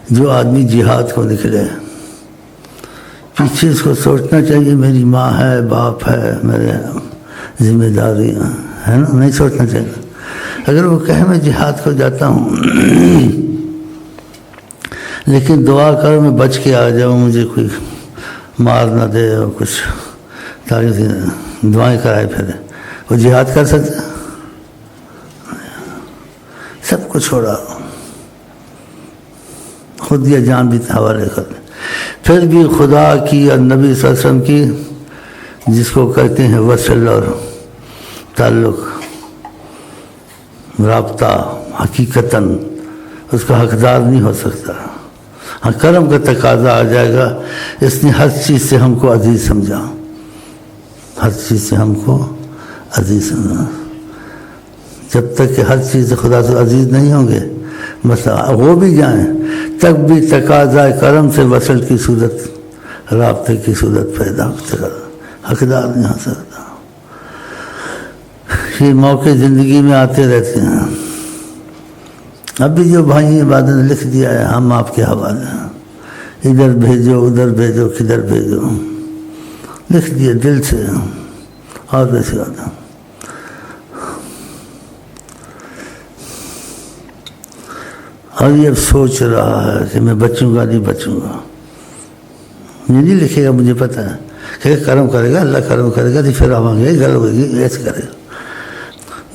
جو آدمی جہاد کو نکلے پیچھے اس کو سوچنا چاہیے میری ماں ہے، باپ ہے، میرے ذمہ داریاں ہے نا، نہیں سوچنا چاہیے۔ اگر وہ کہے میں جہاد کو جاتا ہوں لیکن دعا کرو میں بچ کے آ جاؤں، مجھے کوئی مار نہ دے اور کچھ تاکہ دعائیں کرائے پھر، وہ جہاد کر سکتا؟ سب کو چھوڑا، خود یہ جان بھی حوالے کر دے، پھر بھی خدا کی اور نبی صلی اللہ علیہ وسلم کی جس کو کہتے ہیں وصل اور تعلق، رابطہ، حقیقتاً اس کا حقدار نہیں ہو سکتا۔ ہاں کرم کا تقاضا آ جائے گا، اس نے ہر چیز سے ہم کو عزیز سمجھا، ہر چیز سے ہم کو عزیز سمجھا۔ جب تک کہ ہر چیز سے خدا سے عزیز نہیں ہوں گے، مسئلہ وہ بھی جائیں تب بھی تقاضا کرم سے وصل کی صورت، رابطے کی صورت پیدا ہوتا ہے، حقدار نہیں ہو سکتا۔ یہ موقع زندگی میں آتے رہتے ہیں۔ ابھی جو بھائی عبادت نے لکھ دیا ہے ہم آپ کے حوالے ہیں، ادھر بھیجو ادھر بھیجو کدھر بھیجو، لکھ دیا دل سے، اور کیسی بات ہے۔ اور یہ سوچ رہا ہے کہ میں بچوں گا نہیں بچوں گا، یہ نہیں لکھے گا، مجھے پتہ ہے کہ کرم کرے گا، اللہ کرم کرے گا، پھر آوانگے گل ہوگی، ایسے کرے گا۔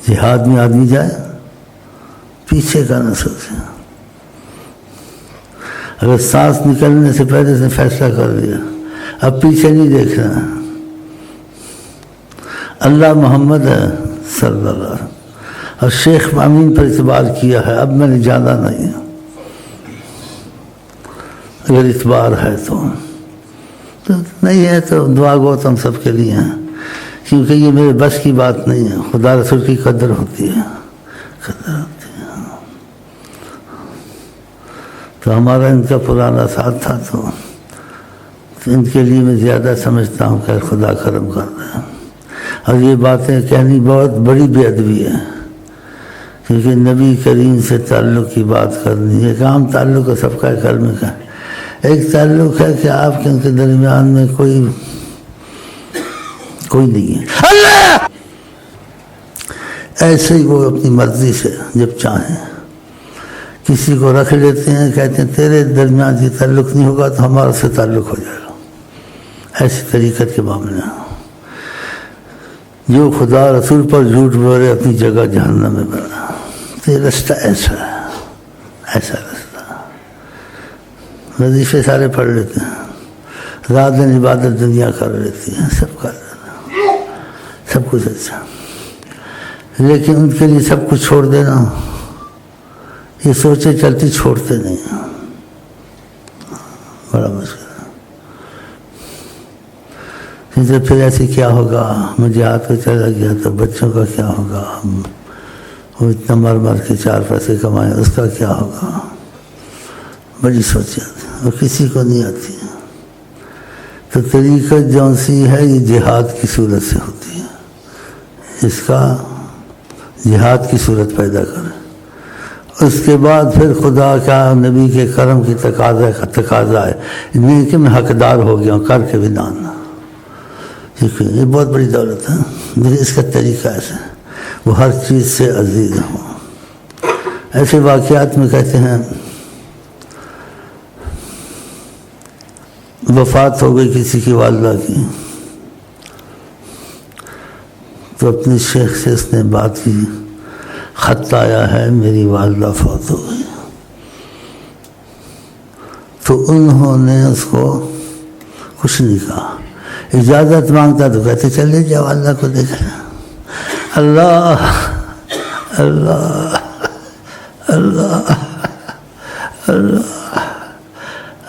جہاد میں آدمی جائے پیچھے کا نہ سوچے، اگر سانس نکلنے سے پہلے سے فیصلہ کر دیا اب پیچھے نہیں دیکھنا، اللہ محمد ہے صلی اللہ علیہ وسلم، اور شیخ امین پر اعتبار کیا ہے، اب میں نے جانا نہیں، اگر اعتبار ہے تو نہیں ہے تو دعا گو تو ہم سب کے لیے ہیں، کیونکہ یہ میرے بس کی بات نہیں ہے، خدا رسول کی قدر ہوتی ہے، قدر ہوتی ہے۔ تو ہمارا ان کا پرانا ساتھ تھا تو ان کے لیے میں زیادہ سمجھتا ہوں کہ خدا کرم کر رہا ہے۔ اور یہ باتیں کہنی بہت بڑی بے ادبی ہے، کیونکہ نبی کریم سے تعلق کی بات کرنی ہے، ایک عام تعلق ہے سب کا کلمے کا، ایک تعلق ہے کہ آپ کے ان کے درمیان میں کوئی نہیں ہے، اللہ ایسے ہی وہ اپنی مرضی سے جب چاہیں کسی کو رکھ لیتے ہیں، کہتے ہیں تیرے درمیان سے تعلق نہیں ہوگا تو ہمارا سے تعلق ہو جائے گا، ایسی طریقت کے معاملے ہیں۔ جو خدا رسول پر جھوٹ بولے اپنی جگہ جہنم میں بنا، تو یہ رستہ ایسا ہے، ایسا رستہ۔ وظیفے سارے پڑھ لیتے ہیں، رات دن عبادت دنیا کر لیتی ہے، سب کر لیتے ہیں، سب کچھ اچھا، لیکن ان کے لیے سب کچھ چھوڑ دینا، یہ سوچے چلتی چھوڑتے نہیں ہیں، بڑا مشکل ہے۔ پھر ایسے کیا ہوگا، مجھے ہاتھ پہ چلا گیا تو بچوں کا کیا ہوگا، وہ اتنا مر مر کے 4 پیسے کمائے اس کا کیا ہوگا، بڑی سوچ آتی ہے، اور کسی کو نہیں آتی ہے۔ تو طریقہ جون سی ہے یہ جہاد کی صورت سے ہوتی ہے، اس کا جہاد کی صورت پیدا کرے، اس کے بعد پھر خدا کا نبی کے کرم کی تقاضا ہے، نہیں کہ میں حقدار ہو گیا ہوں کر کے بھی نانا، یہ بہت بڑی دولت ہے، لیکن اس کا طریقہ ایسا ہے وہ ہر چیز سے عزیز ہوں۔ ایسے واقعات میں کہتے ہیں وفات ہو گئی کسی کی والدہ کی، تو اپنے شیخ سے اس نے بات کی، خط آیا ہے میری والدہ فوت ہو گئی، تو انہوں نے اس کو کچھ نہیں کہا، اجازت مانگتا تو کہتے چلے جاؤ اللہ کو دیکھنا، اللہ اللہ اللہ اللہ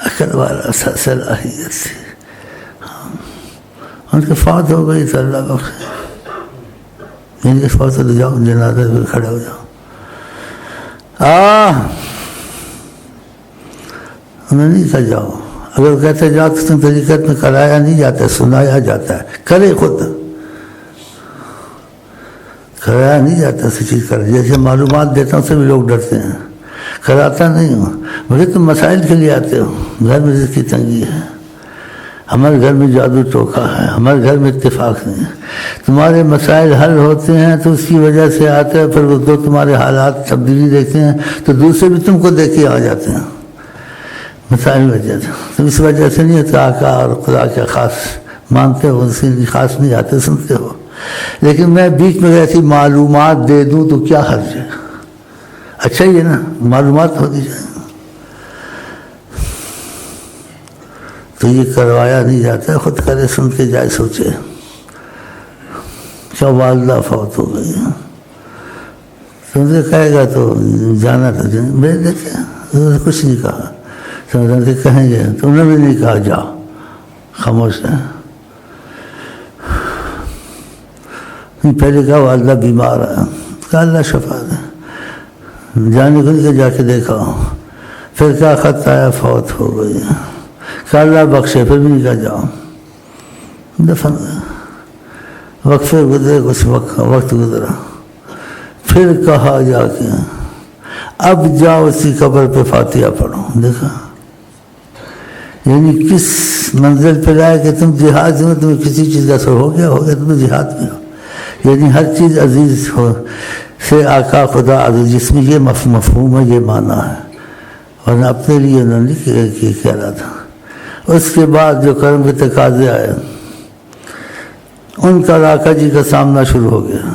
اکل والا صلاحیت سے ان کے فوت ہو گئی تو اللہ بخش، ان کے فوت ہو جاؤ جنازہ پہ کھڑے ہو جاؤ، انہوں نے نہیں کہا جاؤ، اگر کہتے جاؤ تو تم طریقت میں کرایا نہیں جاتا، سنایا جاتا ہے، کرے خود، کرایا نہیں جاتا، ایسی چیز کرے، جیسے معلومات دیتا ہوں سے بھی لوگ ڈرتے ہیں، کراتا نہیں ہوں، مگر تم مسائل کے لیے آتے ہو، گھر میں رزق کی تنگی ہے، ہمارے گھر میں جادو ٹوکا ہے، ہمارے گھر میں اتفاق نہیں ہے، تمہارے مسائل حل ہوتے ہیں تو اس کی وجہ سے آتے ہیں، پھر وہ دو تمہارے حالات تبدیلی دیکھتے ہیں تو دوسرے بھی تم کو دیکھ کے آ جاتے ہیں مسائل وجہ سے. تو اس وجہ سے نہیں ہوتا آقا اور خدا کے خاص مانتے ہو، اس کی خاص نہیں آتے سنتے ہو. لیکن میں بیچ میں ایسی معلومات دے دوں تو کیا حرج ہے؟ اچھا ہی ہے نا، معلومات ہوتی جائے. تو یہ کروایا نہیں جاتا، خود کرے سن کے جائے سوچے. کیا والدہ فوت ہو گئی، تم سے کہے گا تو جانا تھا، بھیج دیتے، کچھ نہیں کہا. سمجھتے کہیں گے، تم نے بھی نہیں کہا جا، خاموش ہے. پہلے کہا والدہ بیمار ہے، کہا اللہ شفا دے، جانے کو نہیں جا کے دیکھا. پھر کہا خط آیا فوت ہو گئی، کہا اللہ بخشے، پھر بھی نہیں کہا جاؤ، دفن. وقفے گزرے، کچھ وقت گزرا، پھر کہا جا کے اب جاؤ اسی قبر پہ فاتحہ پڑھو. دیکھا یعنی کس منزل پہ لائے کہ تم جہاد میں تمہیں کسی چیز کا اثر ہو گیا تمہیں جہاد میں ہو. یعنی ہر چیز عزیز ہو سے آقا خدا عزیز، جس میں یہ مفہوم ہے، یہ معنی ہے، ورنہ اپنے لیے انہوں نے کہہ رہا تھا. اس کے بعد جو کرم کے تقاضے آئے ان کا آقا جی کا سامنا شروع ہو گیا.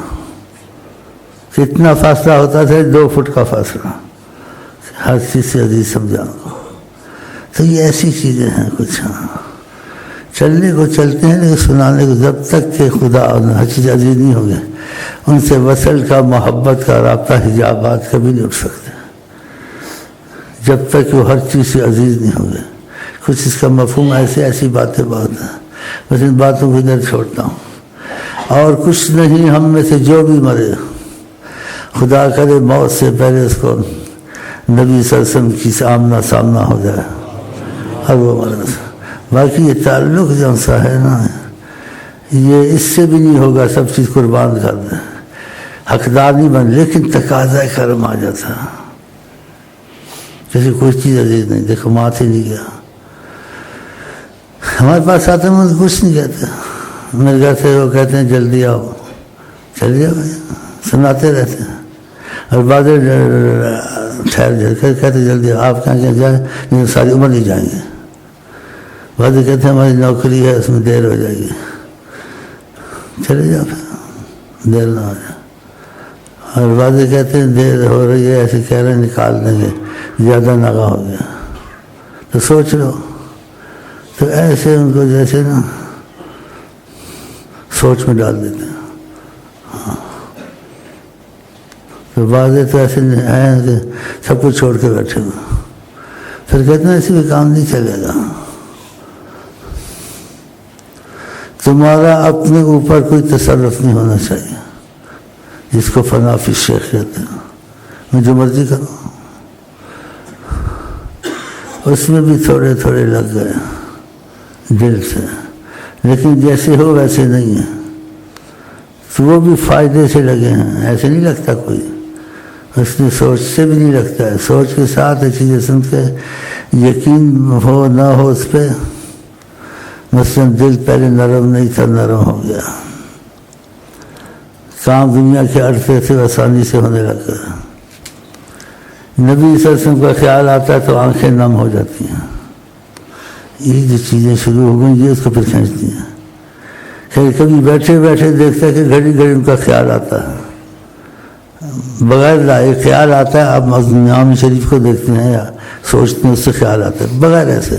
کتنا فاصلہ ہوتا تھا؟ 2 فٹ کا فاصلہ، ہر چیز سے عزیز سمجھانا کو. تو یہ ایسی چیزیں ہیں کچھ. چلنے کو چلتے ہیں لیکن سنانے کو جب تک کہ خدا اور ہر چیز عزیز نہیں ہو گئے، ان سے وصل کا، محبت کا رابطہ، حجابات کبھی نہیں اٹھ سکتے جب تک کہ وہ ہر چیز سے عزیز نہیں ہو گئے. کچھ اس کا مفہوم ایسی باتیں بہت ہیں، بس ان باتوں کو ادھر چھوڑتا ہوں. اور کچھ نہیں، ہم میں سے جو بھی مرے، خدا کرے موت سے پہلے اس کو نبی صلی اللہ علیہ وسلم کی سامنا ہو جائے اور وہ مرے. باقی یہ تعلق جو سا ہے نا، یہ اس سے بھی نہیں ہوگا، سب چیز قربان کر دیں، حقدار نہیں بن، لیکن تقاضا کرم آ جاتا. جیسے کوئی چیز عزیز نہیں، دیکھو ماتھے نہیں گیا، ہمارے پاس آتے ہیں مجھے کچھ نہیں کہتے. میرے گھر سے وہ کہتے ہیں جلدی آؤ، چلیے سناتے رہتے ہیں. اور بعد ٹھہر کہتے جلدی آپ کہاں جائیں، لیکن ساری عمر نہیں جائیں گے. بعد کہتے ہیں ہماری نوکری ہے، اس میں دیر ہو جائے گی، چلے جاؤ پھر، دیر نہ ہو جائے. اور بعد کہتے ہیں دیر ہو رہی ہے، ایسے کہہ رہے ہیں نکال دیں گے، زیادہ ناغا ہو گیا تو سوچ لو. تو ایسے ان کو جیسے نا سوچ میں ڈال دیتے ہیں. تو بعض تو ایسے ہیں کہ سب کچھ چھوڑ کے بیٹھے ہوئے، پھر کہتے ہیں ایسے بھی کام نہیں چلے گا. تمہارا اپنے اوپر کوئی تصرف نہیں ہونا چاہیے، جس کو فنا فی الشیخ کہتے ہیں. میں جو مرضی کروں، اس میں بھی تھوڑے تھوڑے لگ گئے دل سے، لیکن جیسے ہو ویسے نہیں ہے. تو وہ بھی فائدے سے لگے ہیں، ایسے نہیں لگتا کوئی، اس نے سوچ سے بھی نہیں لگتا ہے. سوچ کے ساتھ چیزیں سن کے یقین ہو نہ ہو اس پہ. مثلا دل پہلے نرم نہیں تھا، نرم ہو گیا. کام دنیا کے اڑتے تھے آسانی سے ہونے لگا. نبی صلی اللہ علیہ وسلم کا خیال آتا ہے تو آنکھیں نم ہو جاتی ہیں. یہ جو چیزیں شروع ہو گئی یہ اس کو پھر کھینچتی ہیں. خیر کبھی بیٹھے بیٹھے دیکھتا ہے کہ گھڑی گھڑی ان کا خیال آتا ہے، بغیر لائے خیال آتا ہے. آپ نام شریف کو دیکھتے ہیں یا سوچتے ہیں، اس سے خیال آتا ہے بغیر ایسے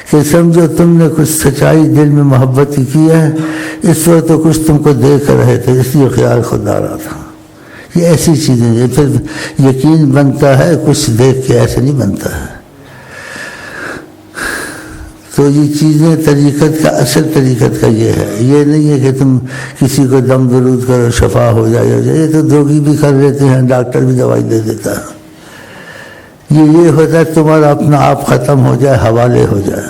کہ سمجھو تم نے کچھ سچائی دل میں محبت کی ہے، اس وقت تو کچھ تم کو دیکھ رہے تھے اس لیے خیال خود آ رہا تھا. یہ ایسی چیزیں یہ پھر یقین بنتا ہے، کچھ دیکھ کے ایسے نہیں بنتا ہے. تو یہ چیزیں طریقت کا اصل طریقت کا یہ ہے. یہ نہیں ہے کہ تم کسی کو دم درود کرو شفا ہو جائے. یہ تو دروغی بھی کر لیتے ہیں، ڈاکٹر بھی دوائی دے دیتا ہے. یہ ہوتا ہے تمہارا اپنا آپ ختم ہو جائے، حوالے ہو جائے.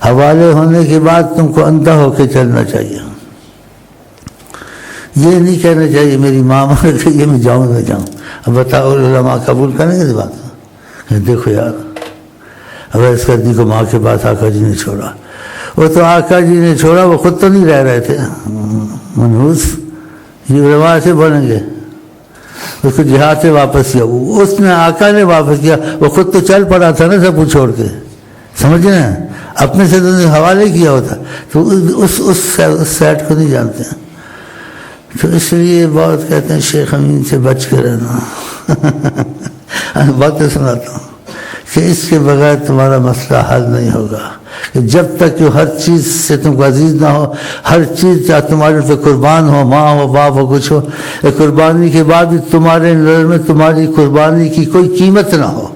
حوالے ہونے کے بعد تم کو اندھا ہو کے چلنا چاہیے. یہ نہیں کہنا چاہیے میری ماں مر گئی ہے میں جاؤں. اب بتاؤ علماء قبول کریں گے اس بات؟ دیکھو یار، اگر اس قدمی کو ماں کے پاس آقا جی نے چھوڑا، وہ تو آقا جی نے چھوڑا، وہ خود تو نہیں رہ رہے تھے منحوس. یہ علماء سے بولیں گے اس کو جہاد سے واپس کیا، اس نے آقا نے واپس کیا، وہ خود تو چل پڑا تھا نا سب کچھ چھوڑ کے. سمجھ رہے ہیں؟ اپنے سے تو حوالے کیا ہوتا. تو اس سیٹ کو نہیں جانتے ہیں. تو اس لیے بہت کہتے ہیں شیخ امین سے بچ کے رہنا. باتیں سناتا ہوں کہ اس کے بغیر تمہارا مسئلہ حل نہیں ہوگا. کہ جب تک کہ ہر چیز سے تم کو عزیز نہ ہو، ہر چیز چاہے تمہارے پہ قربان ہو، ماں ہو، باپ ہو، کچھ ہو، قربانی کے بعد بھی تمہارے نظر میں تمہاری قربانی کی کوئی قیمت نہ ہو.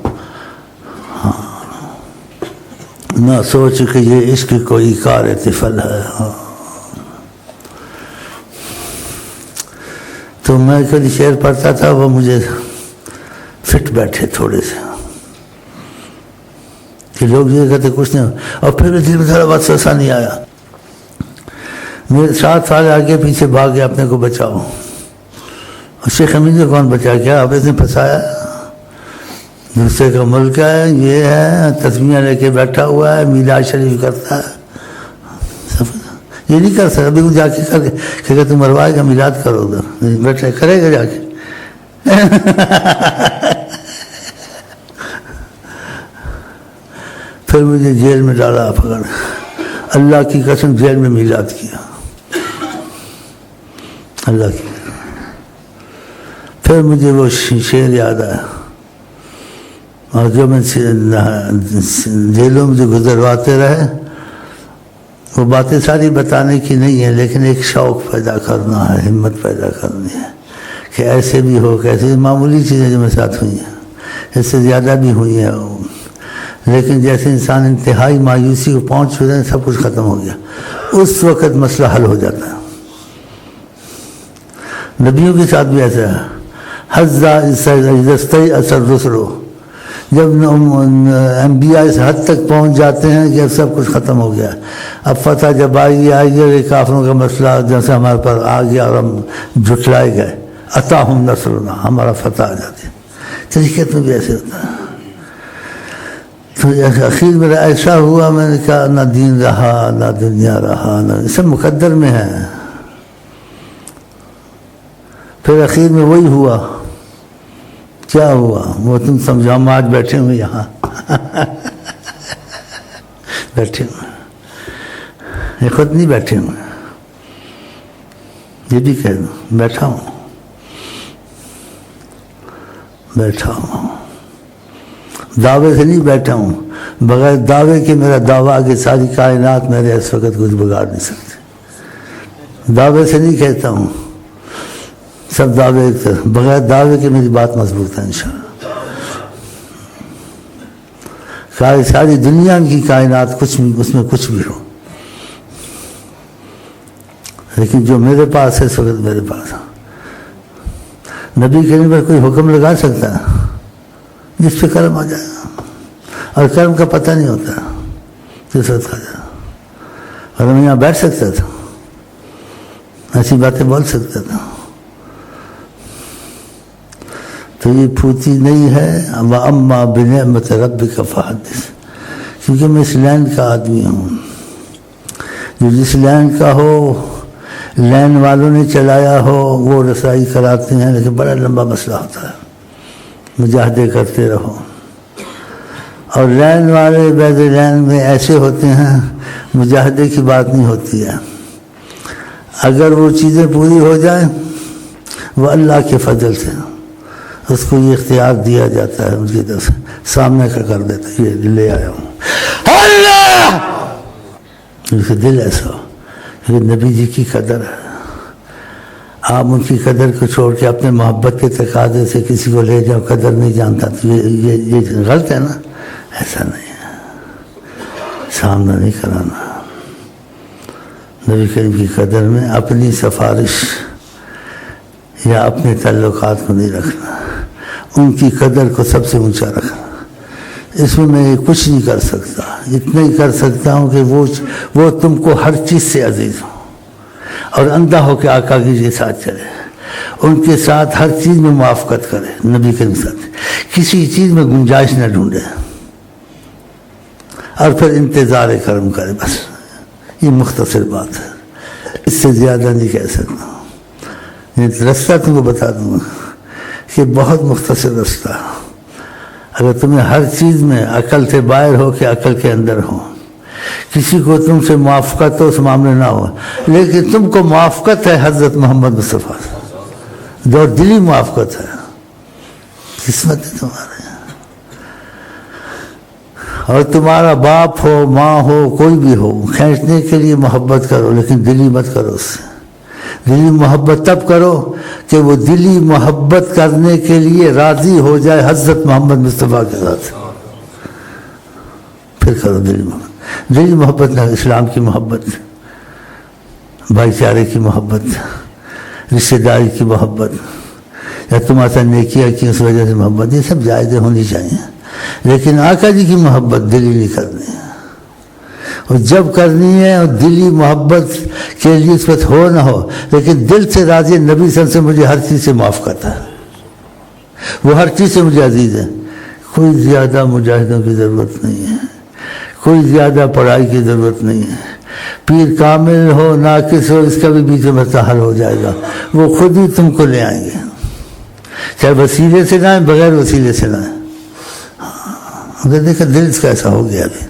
نہ سوچ کہ یہ عشق کوئی کار طفل ہے. تو میں کبھی شعر پڑھتا تھا، وہ مجھے فٹ بیٹھے تھوڑے سے کہ لوگ یہ کہتے کچھ نہیں، اور پھر دل میں تھوڑا وسوسہ نہیں آیا. میرے 7 سال آگے پیچھے بھاگ گیا اپنے کو بچاؤ. اور شیخ امین کو کون بچا؟ کیا آپ نے پھنسایا؟ دوسرے کا ملک ہے، یہ ہے، تسمیہ لے کے بیٹھا ہوا ہے، میلاد شریف کرتا ہے. یہ نہیں کر سکتا. ابھی وہ جا کے کر کے کہ تم مروائے گا میلاد کرو ادھر بیٹھے کرے گا جا کے. پھر مجھے جیل میں ڈالا پکڑ. اللہ کی قسم جیل میں میلاد کیا، اللہ کی. پھر مجھے وہ شعر یاد آیا، اور جو میں جیلوں میں جو گزرواتے رہے، وہ باتیں ساری بتانے کی نہیں ہیں، لیکن ایک شوق پیدا کرنا ہے، ہمت پیدا کرنی ہے کہ ایسے بھی ہو. کیسے معمولی چیزیں جو میرے ساتھ ہوئی ہیں، اس سے زیادہ بھی ہوئی ہیں، لیکن جیسے انسان انتہائی مایوسی کو پہنچ چکے ہیں، سب کچھ ختم ہو گیا، اس وقت مسئلہ حل ہو جاتا ہے. نبیوں کے ساتھ بھی ایسا ہے. اثر رسلو، جب انبیاء اس حد تک پہنچ جاتے ہیں کہ اب سب کچھ ختم ہو گیا. اب فتح جب آئی ہے، کافروں کا مسئلہ جیسے ہمارے پر آ گیا اور ہم جھٹلائے گئے، اتاہم نصرنا، ہمارا فتح آ جاتی ہے. طریقت میں بھی ایسے ہوتا ہے. تو اخیر میرا ایسا ہوا، میں نے کہا نہ دین رہا نہ دنیا رہا، نہ سب مقدر میں ہے. پھر اخیر میں وہی ہوا. کیا ہوا؟ وہ تم سمجھاؤ. ہم آج بیٹھے ہوئے یہاں بیٹھے ہوئے، یہ خود نہیں بیٹھے ہوئے، یہ بھی کہہ دوں بیٹھا ہوں، بیٹھا ہوں. دعوے سے نہیں بیٹھا ہوں، بغیر دعوے کے میرا دعویٰ کہ ساری کائنات میرے اس وقت کچھ بگاڑ نہیں سکتے. دعوے سے نہیں کہتا ہوں، سب دعوے ایک طرف، بغیر دعوے کے میری بات مضبوط ہے انشاءاللہ. ساری دنیا کی کائنات کچھ بھی، اس میں کچھ بھی ہو، لیکن جو میرے پاس ہے اس وقت میرے پاس ہے. نبی کریم پر کوئی حکم لگا سکتا ہے جس پہ کرم آ جائے، اور کرم کا پتہ نہیں ہوتا جس وقت آ جائے. اور میں یہاں بیٹھ سکتا تھا، ایسی باتیں بول سکتا تھا. تو یہ پھوتی نہیں ہے. وَأَمَّا بِنِعْمَةِ رَبِّكَ فَحَدِّثْ، کیونکہ میں اس لینڈ کا آدمی ہوں. جو جس لینڈ کا ہو، لینڈ والوں نے چلایا ہو، وہ رسائی کراتے ہیں، لیکن بڑا لمبا مسئلہ ہوتا ہے. مجاہدے کرتے رہو. اور لینڈ والے بعض لینڈ میں ایسے ہوتے ہیں، مجاہدے کی بات نہیں ہوتی ہے. اگر وہ چیزیں پوری ہو جائیں، وہ اللہ کے فضل سے اس کو یہ اختیار دیا جاتا ہے، ان کی طرف سے سامنے کا کر دیتا ہے. یہ لے آیا ہوں اللہ، اس کا دل ایسا ہو. یہ نبی جی کی قدر ہے. آپ ان کی قدر کو چھوڑ کے اپنے محبت کے تقاضے سے کسی کو لے جاؤ، قدر نہیں جانتا، تو یہ غلط ہے نا. ایسا نہیں ہے، سامنا نہیں کرانا. نبی کریم کی قدر میں اپنی سفارش یا اپنے تعلقات کو نہیں رکھنا، ان کی قدر کو سب سے اونچا رکھنا. اس میں کچھ نہیں کر سکتا، اتنا ہی کر سکتا ہوں کہ وہ تم کو ہر چیز سے عزیز ہو. اور اندھا ہو کے آقا کے ساتھ چلے، ان کے ساتھ ہر چیز میں موافقت کرے، نبی کے ساتھ کسی چیز میں گنجائش نہ ڈھونڈے، اور پھر انتظار کرم کرے. بس یہ مختصر بات ہے، اس سے زیادہ نہیں کہہ سکتا. یہ رستہ تم کو بتا دوں گا کہ بہت مختصر رستہ. اگر تمہیں ہر چیز میں عقل سے باہر ہو کہ عقل کے اندر ہو، کسی کو تم سے موافقت ہو اس معاملے نہ ہو، لیکن تم کو موافقت ہے حضرت محمد مصطفیٰ سے، جو دلی موافقت ہے، قسمت ہے تمہارے. اور تمہارا باپ ہو، ماں ہو، کوئی بھی ہو، کھینچنے کے لیے محبت کرو، لیکن دلی مت کرو اس سے. دلی محبت تب کرو کہ وہ دلی محبت کرنے کے لیے راضی ہو جائے حضرت محمد مصطفیٰ کے ساتھ، پھر کرو دلی محبت. دلی محبت نہ، اسلام کی محبت، بھائی چارے کی محبت، رشتہ داری کی محبت، یا تمہارا نیکیاں کی اس وجہ سے محبت، یہ سب جائز ہونی چاہیے. لیکن آقا جی کی محبت دلی نہیں کرنی ہے. اور جب کرنی ہے اور دلی محبت کے لیے نسبت ہو نہ ہو، لیکن دل سے راضی نبی صلی اللہ علیہ وسلم سے مجھے ہر چیز سے معاف کرتا ہے، وہ ہر چیز سے مجھے عزیز ہے. کوئی زیادہ مجاہدوں کی ضرورت نہیں ہے، کوئی زیادہ پڑھائی کی ضرورت نہیں ہے. پیر کامل ہو ناقص ہو، اس کا بھی بیچ میں مسئلہ حل ہو جائے گا، وہ خود ہی تم کو لے آئیں گے، چاہے وسیلے سے نہ آئیں، بغیر وسیلے سے نہ آئیں. اگر دیکھا دل اس کا ایسا ہو گیا ابھی،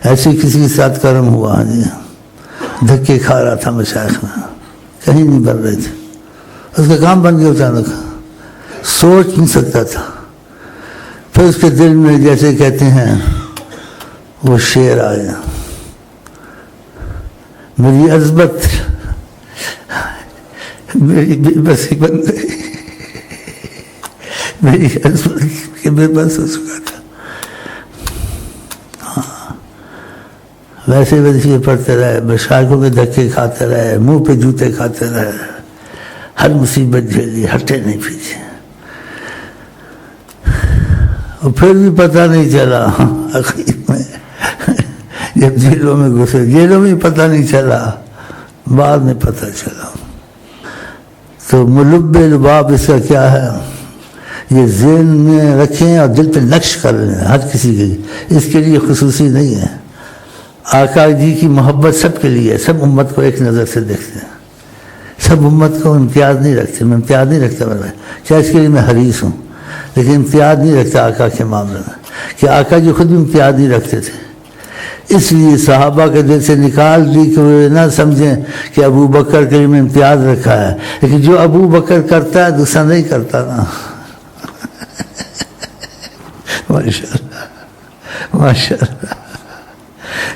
ایسے کسی کے ساتھ کرم ہوا، دھکے کھا رہا تھا مشائخ میں، کہیں نہیں بڑھ رہے تھے، اس کا کام بن گیا اچانک، سوچ نہیں سکتا تھا. پھر اس کے دل میں جیسے کہتے ہیں وہ شعر آیا، میری عظمت میری بے بسی بن گئی، میری عظمت کے بے بس ہو چکا تھا. ویسے وظیفے پڑھتے رہے، مشائخوں کے دھکے کھاتے رہے، منہ پہ جوتے کھاتے رہے، ہر مصیبت جھیلی، ہٹے نہیں پیچھے. اور پھر بھی پتہ نہیں چلا، آخر میں جب جیلوں میں گھسے، جیلوں میں پتہ نہیں چلا، بعد میں پتہ چلا. تو ملب لباب اس کا کیا ہے، یہ ذہن میں رکھیں اور دل پہ نقش کر لیں ہر کسی کے، اس کے لیے خصوصی نہیں ہے. آقا جی کی محبت سب کے لیے، سب امت کو ایک نظر سے دیکھتے ہیں، سب امت کو امتیاز نہیں رکھتے. میں امتیاز نہیں رکھتا، چاہے اس کے لیے میں حریص ہوں، لیکن امتیاز نہیں رکھتا آقا کے معاملے میں، کہ آقا جی خود بھی امتیاز نہیں رکھتے تھے. اس لیے صحابہ کے دل سے نکال دی کہ وہ نہ سمجھیں کہ ابو بکر کے لیے میں امتیاز رکھا ہے، لیکن جو ابو بکر کرتا ہے دوسرا نہیں کرتا نا. ماشاءاللہ ماشاءاللہ.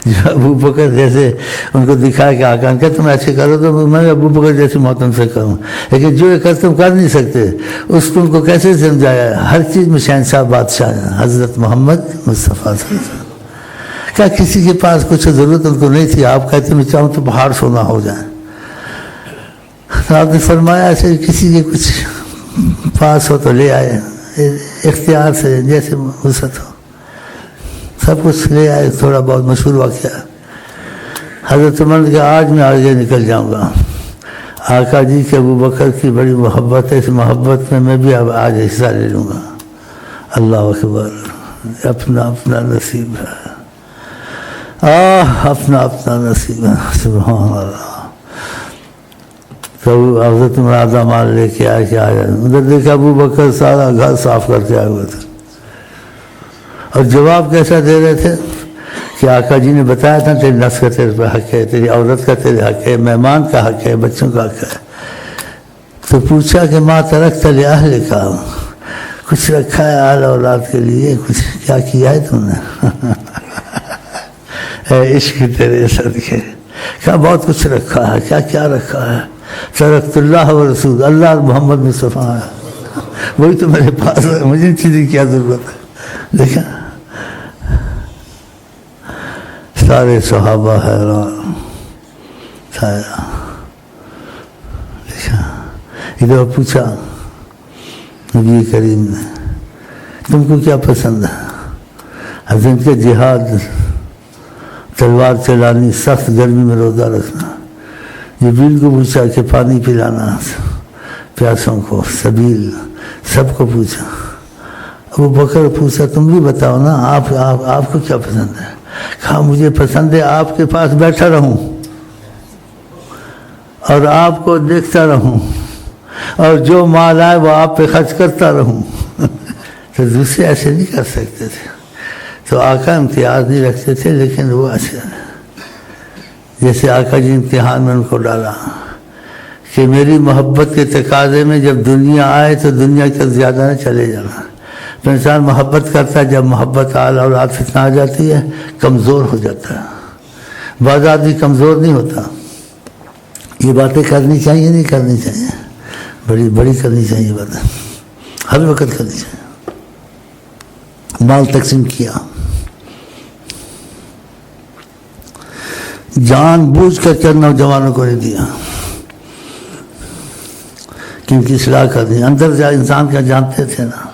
جو ابو بکر جیسے ان کو دکھا کہ آقا کہ تم ایسے کرو تو میں ابو بکر جیسے محتم سے کروں، لیکن جو یہ تم کر نہیں سکتے، اس کو ان کو کیسے سمجھایا. ہر چیز میں شہنشاہ بادشاہ حضرت محمد مصطفیٰ صلی اللہ علیہ وسلم. کیا کسی کے پاس کچھ ضرورت ان کو نہیں تھی، آپ کہتے میں چاہوں تو پہاڑ سونا ہو جائیں. تو آپ نے فرمایا ایسے کسی کے کچھ پاس ہو تو لے آئے، اختیار سے جیسے وسعت ہو سب کچھ لے آئے. تھوڑا بہت مشہور واقعہ، حضرت عمر نے کہا آج میں آگے نکل جاؤں گا. آقا جی کے ابو بکر کی بڑی محبت ہے، اس محبت میں بھی اب آج حصہ لے لوں گا. اللہ اکبر. اپنا اپنا نصیب ہے، اپنا اپنا نصیب ہے. سبحان اللہ. تو حضرت عمر آدھا مال لے کے آئے کہ آیا، ادھر دیکھا ابو بکر سارا گھر صاف کر کے آئے ہوئے تھے. اور جواب کیسا دے رہے تھے کہ آقا جی نے بتایا تھا تیری نفس کا تیرے پہ حق ہے، تیری عورت کا تیرے حق ہے، مہمان کا حق ہے، بچوں کا حق ہے. تو پوچھا کہ ماں ترکت لأہل کا، کچھ رکھا ہے اہل اولاد کے لیے، کچھ کیا کیا ہے تم نے؟ اے عشق تیرے صدقے، کیا بہت کچھ رکھا ہے. کیا کیا رکھا ہے؟ ترکت اللہ و رسول، اللہ اور محمد مصطفیٰ ہے، وہی تو میرے پاس ہے، مجھے ان چیزیں کیا ضرورت ہے. دیکھا سارے صحابہ حیران. دیکھا ادھر پوچھا نبی کریم نے تم کو کیا پسند ہے؟ حضرت کے جہاد، تلوار چلانی، سخت گرمی میں روزہ رکھنا. جبریل کو پوچھا کہ پانی پلانا پیاسوں کو، سبیل سب کو پوچھا۔ ابو بکر پوچھا تم بھی بتاؤ نا، آپ کو کیا پسند ہے؟ کہا مجھے پسند ہے آپ کے پاس بیٹھا رہوں اور آپ کو دیکھتا رہوں اور جو مال آئے وہ آپ پہ خرچ کرتا رہوں۔ تو دوسرے ایسے نہیں کر سکتے تھے، تو آقا امتیاز نہیں رکھتے تھے، لیکن وہ ایسے جیسے آقا جی امتحان میں ان کو ڈالا کہ میری محبت کے تقاضے میں جب دنیا آئے تو دنیا کا زیادہ نہ چلے جانا۔ تو انسان محبت کرتا ہے، جب محبت آل اولاد فتنہ آ جاتی ہے کمزور ہو جاتا ہے۔ بعض آدمی کمزور نہیں ہوتا۔ یہ باتیں کرنی چاہیے نہیں کرنی چاہیے، بڑی بڑی کرنی چاہیے باتیں، ہر وقت کرنی چاہیے۔ مال تقسیم کیا، جان بوجھ کر چند نوجوانوں کو نہیں دیا کہ ان کی اصلاح کرنی۔ اندر جا انسان کا جانتے تھے نا،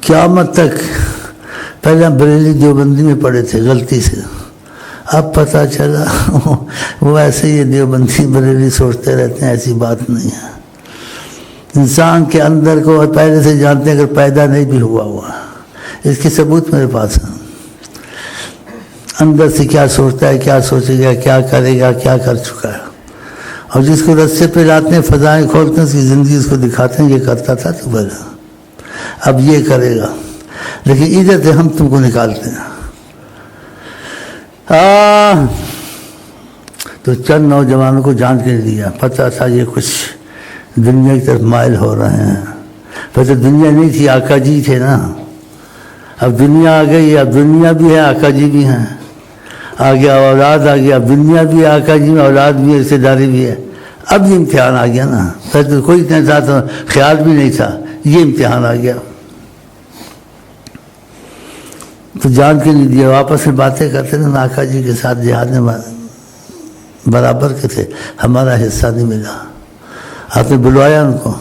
قیامت تک پہلے ہم بریلی دیوبندی میں پڑھے تھے غلطی سے، اب پتہ چلا وہ ایسے ہی دیوبندی بریلی سوچتے رہتے ہیں، ایسی بات نہیں ہے۔ انسان کے اندر کو پہلے سے جانتے ہیں، اگر پیدا نہیں بھی ہوا اس کے ثبوت میرے پاس ہیں۔ اندر سے کیا سوچتا ہے، کیا سوچے گا، کیا کرے گا، کیا کر چکا ہے، اور جس کو رسے پہ لاتے ہیں، فضائیں کھولتے ہیں، اس کی زندگی اس کو دکھاتے ہیں، یہ کرتا تھا تو پہلے اب یہ کرے گا، لیکن ادھر سے ہم تم کو نکالتے ہیں۔ تو چند نوجوانوں کو جان کے دیا، پتہ تھا یہ کچھ دنیا کی طرف مائل ہو رہے ہیں۔ پھر دنیا نہیں تھی، آقا جی تھے نا، اب دنیا آ گئی، اب دنیا بھی ہے، آقا جی بھی ہیں، آ گیا اولاد آ گیا، اب دنیا بھی ہے، آقا جی میں اولاد بھی ہے، رشتہ داری بھی ہے۔ اب یہ امتحان آ گیا نا، پھر تو کوئی اتنا ساتھ خیال بھی نہیں تھا، یہ امتحان آ گیا تو جان کے نہیں دیا۔ آپس میں باتیں کرتے تھے، آقا جی کے ساتھ جہاد میں برابر کے تھے، ہمارا حصہ نہیں ملا۔ آپ نے بلوایا ان کو،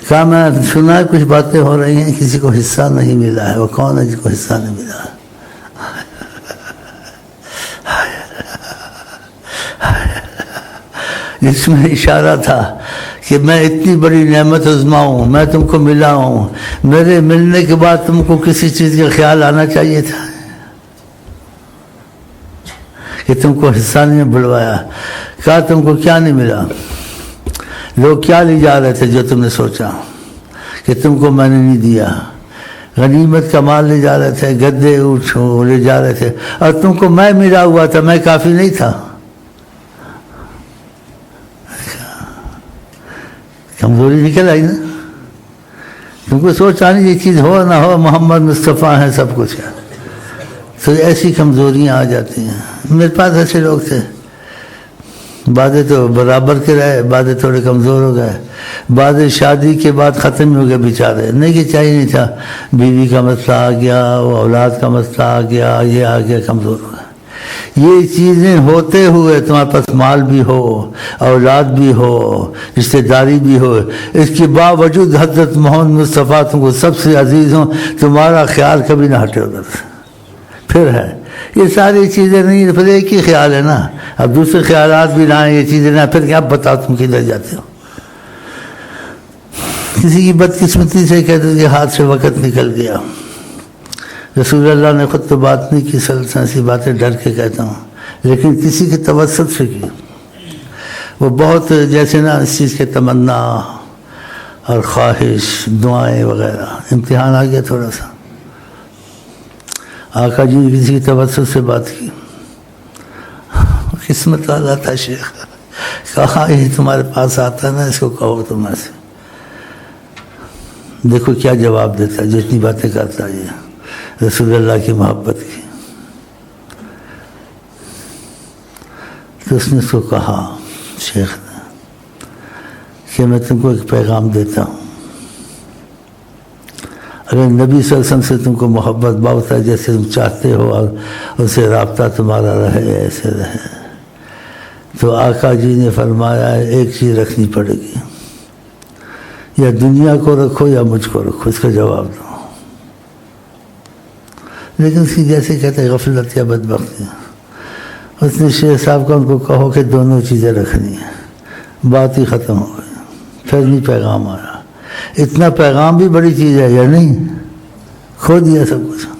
کہا میں سنا ہے کچھ باتیں ہو رہی ہیں، کسی کو حصہ نہیں ملا ہے، وہ کون ہے جس کو حصہ نہیں ملا ہے؟ جس میں اشارہ تھا کہ میں اتنی بڑی نعمت عظمیٰ ہوں، میں تم کو ملا ہوں، میرے ملنے کے بعد تم کو کسی چیز کا خیال آنا چاہیے تھا کہ تم کو حصہ نہیں بلوایا۔ کہا تم کو کیا نہیں ملا؟ لوگ کیا لے جا رہے تھے جو تم نے سوچا کہ تم کو میں نے نہیں دیا؟ غنیمت کا مال لے جا رہے تھے، گدے اونٹ لے جا رہے تھے، اور تم کو میں ملا ہوا تھا، میں کافی نہیں تھا؟ کمزوری نکل آئی نا۔ تم کو سوچ آنی یہ چیز ہو نہ ہو، محمد مصطفیٰ ہیں، سب کچھ ہے، تو ایسی کمزوریاں آ جاتی ہیں۔ میرے پاس ایسے لوگ تھے، بعضے تو برابر کے رہے، بعضے تھوڑے کمزور ہو گئے، بعضے شادی کے بعد ختم ہو گئے بیچارے، نہیں کہ چاہیے نہیں تھا، بیوی کا مسئلہ آ گیا، وہ اولاد کا مسئلہ آ گیا، یہ آ گیا، کمزور ہو گئے۔ یہ چیزیں ہوتے ہوئے تمہارے پاس مال بھی ہو، اولاد بھی ہو، رشتہ داری بھی ہو، اس کے باوجود حضرت محمد مصطفیٰ تم کو سب سے عزیز ہوں، تمہارا خیال کبھی نہ ہٹے ادھر سے۔ پھر ہے یہ ساری چیزیں نہیں، پھر ایک ہی خیال ہے نا، اب دوسرے خیالات بھی نہ آئیں، یہ چیزیں نہ، پھر کیا بتاؤ تم کدھر جاتے ہو؟ کسی کی بدقسمتی سے کہتے ہیں کہ ہاتھ سے وقت نکل گیا۔ رسول اللہ نے خود تو بات نہیں کی، ایسی باتیں ڈر کے کہتا ہوں، لیکن کسی کے توسط سے کی، وہ بہت جیسے نا اس چیز کے تمنا اور خواہش، دعائیں وغیرہ، امتحان آ گیا تھوڑا سا۔ آقا جی نے کسی کی توسط سے بات کی، قسمت والا تھا شیخ، کہا یہ تمہارے پاس آتا نا، اس کو کہو تم ایسے، دیکھو کیا جواب دیتا ہے، جتنی باتیں کرتا ہے یہ رسول اللہ کی محبت کی۔ تو اس نے اس کو کہا، شیخ نے، کہ میں تم کو ایک پیغام دیتا ہوں، اگر نبی صلی اللہ علیہ وسلم سے تم کو محبت بہت ہے، جیسے تم چاہتے ہو اور اسے رابطہ تمہارا رہے، ایسے رہے، تو آقا جی نے فرمایا ایک چیز رکھنی پڑے گی، یا دنیا کو رکھو یا مجھ کو رکھو، اس کا جواب دو۔ لیکن اس کی جیسے کہتے ہیں غفلت یا بدبختی، اس نے شیخ صاحب کا ان کو کہو کہ دونوں چیزیں رکھنی ہیں، بات ہی ختم ہو گئی، پھر نہیں پیغام آیا۔ اتنا پیغام بھی بڑی چیز ہے یا نہیں؟ کھو دیا سب کچھ۔